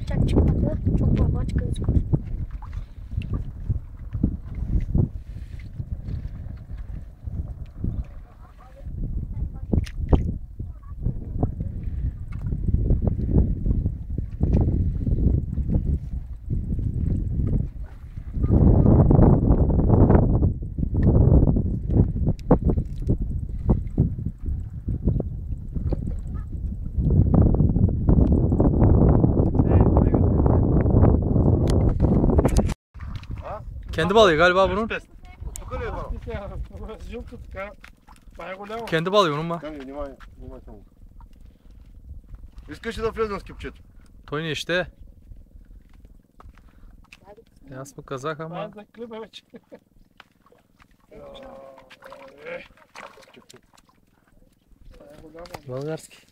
чак çıkmadı. Çok baba aç gözüküyor. Kendi balıyor galiba bunun. Kendi balıyor onun mu? Искаш ли да влезем с кипчето? Той не ще. Аз му казах, ама... Български.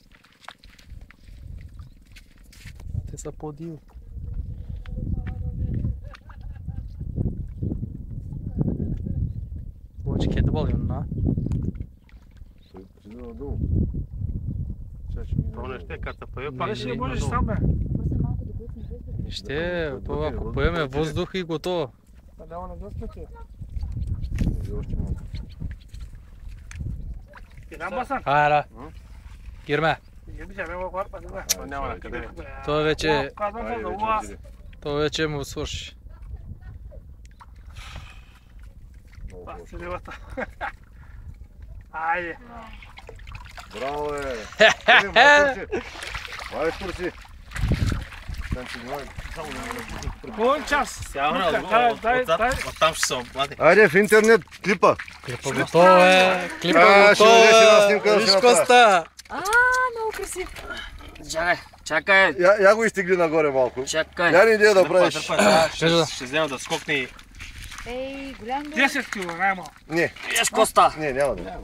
Те са по-диви. Повече kendi balıyor onun ha. Ще, това ако поеме въздух и готово. Хайде, Гирме. Това вече му свърши. Айде. Браво, бе! Вали курси! Половин час. Оттам ще съм. Айде в интернет клипа! Клипа готова е! Клипа готова! Виж Коста! Много красив. Чакай. Я го изтегли нагоре малко. Чакай. Я не идея да правиш. Ще взема да скокне и... Ей, голям бе. 10 кг, най-малко. Не. Еш Коста. Не, няма да.